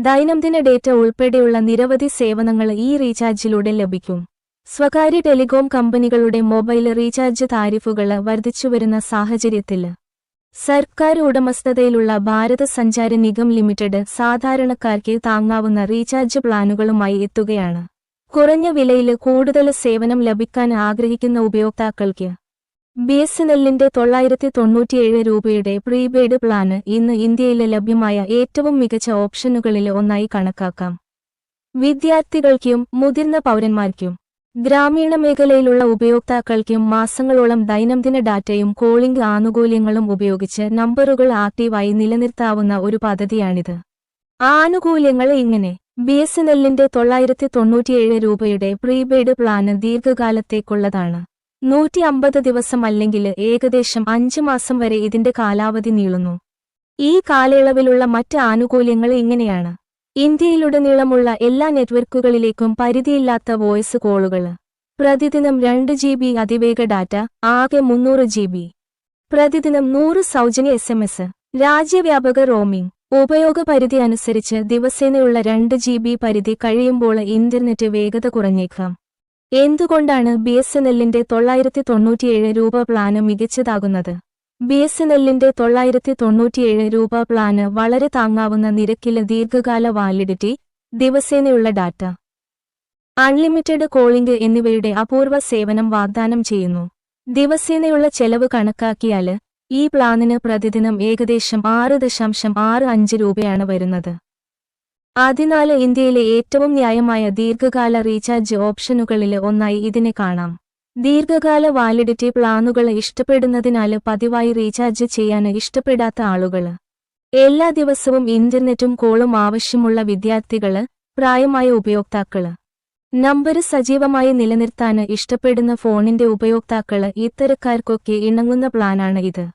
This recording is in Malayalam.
ദൈനംദിന ഡേറ്റ ഉൾപ്പെടെയുള്ള നിരവധി സേവനങ്ങൾ ഈ റീചാർജിലൂടെ ലഭിക്കും. സ്വകാര്യ ടെലികോം കമ്പനികളുടെ മൊബൈൽ റീചാർജ് താരിഫുകൾ വർദ്ധിച്ചുവരുന്ന സാഹചര്യത്തിൽ സർക്കാർ ഉടമസ്ഥതയിലുള്ള ഭാരത് സഞ്ചാര നിഗം ലിമിറ്റഡ് സാധാരണക്കാർക്ക് താങ്ങാവുന്ന റീചാർജ് പ്ലാനുകളുമായി എത്തുകയാണ്. കുറഞ്ഞ വിലയിൽ കൂടുതൽ സേവനം ലഭിക്കാൻ ആഗ്രഹിക്കുന്ന ഉപയോക്താക്കൾക്ക് BSNLന്റെ 997 രൂപയുടെ പ്രീപെയ്ഡ് പ്ലാന് ഇന്ന് ഇന്ത്യയിൽ ലഭ്യമായ ഏറ്റവും മികച്ച ഓപ്ഷനുകളിൽ ഒന്നായി കണക്കാക്കാം. വിദ്യാർത്ഥികൾക്കും മുതിർന്ന പൗരന്മാർക്കും ഗ്രാമീണ മേഖലയിലുള്ള ഉപയോക്താക്കൾക്കും മാസങ്ങളോളം ദൈനംദിന ഡാറ്റയും കോളിംഗ് ആനുകൂല്യങ്ങളും ഉപയോഗിച്ച് നമ്പറുകൾ ആക്റ്റീവായി നിലനിർത്താവുന്ന ഒരു പദ്ധതിയാണിത്. ആനുകൂല്യങ്ങൾ ഇങ്ങനെ: BSNLന്റെ 997 രൂപയുടെ പ്രീപെയ്ഡ് പ്ലാന് ദീർഘകാലത്തേക്കുള്ളതാണ്. 150 ദിവസം അല്ലെങ്കിൽ ഏകദേശം 5 മാസം വരെ ഇതിന്റെ കാലാവധി നീളുന്നു. ഈ കാലയളവിലുള്ള മറ്റ് ആനുകൂല്യങ്ങൾ ഇങ്ങനെയാണ്: ഇന്ത്യയിലുടനീളമുള്ള എല്ലാ നെറ്റ്വർക്കുകളിലേക്കും പരിധിയില്ലാത്ത വോയിസ് കോളുകൾ, പ്രതിദിനം 2 GB അതിവേഗ ഡാറ്റ, ആകെ 300 GB, പ്രതിദിനം 100 സൗജന്യ SMS, രാജ്യവ്യാപക റോമിംഗ്. ഉപയോഗപരിധി അനുസരിച്ച് ദിവസേനയുള്ള 2 GB പരിധി കഴിയുമ്പോൾ ഇന്റർനെറ്റ് വേഗത കുറഞ്ഞേക്കാം. എന്തുകൊണ്ടാണ് BSNLന്റെ 997 രൂപ പ്ലാന് മികച്ചതാകുന്നത്? BSNLന്റെ 997 രൂപ പ്ലാന് വളരെ താങ്ങാവുന്ന നിരക്കിൽ ദീർഘകാല വാലിഡിറ്റി, ദിവസേനയുള്ള ഡാറ്റ, അൺലിമിറ്റഡ് കോളിംഗ് എന്നിവയുടെ അപൂർവ സേവനം വാഗ്ദാനം ചെയ്യുന്നു. ദിവസേനയുള്ള ചെലവ് കണക്കാക്കിയാൽ ഈ പ്ലാനിന് പ്രതിദിനം ഏകദേശം 6.65 രൂപയാണ് വരുന്നത്. അതിനാൽ ഇന്ത്യയിലെ ഏറ്റവും ന്യായമായ ദീർഘകാല റീചാർജ് ഓപ്ഷനുകളിൽ ഒന്നായി ഇതിനെ കാണാം. ദീർഘകാല വാലിഡിറ്റി പ്ലാനുകൾ ഇഷ്ടപ്പെടുന്നതിനാൽ പതിവായി റീചാർജ് ചെയ്യാൻ ഇഷ്ടപ്പെടാത്ത ആളുകൾ, എല്ലാ ദിവസവും ഇന്റർനെറ്റും കോളും ആവശ്യമുള്ള വിദ്യാർത്ഥികൾ, പ്രായമായ ഉപയോക്താക്കൾ, നമ്പർ സജീവമായി നിലനിർത്താൻ ഇഷ്ടപ്പെടുന്ന ഫോണിന്റെ ഉപയോക്താക്കൾ, ഇത്തരക്കാർക്കൊക്കെ ഇണങ്ങുന്ന പ്ലാനാണ് ഇത്.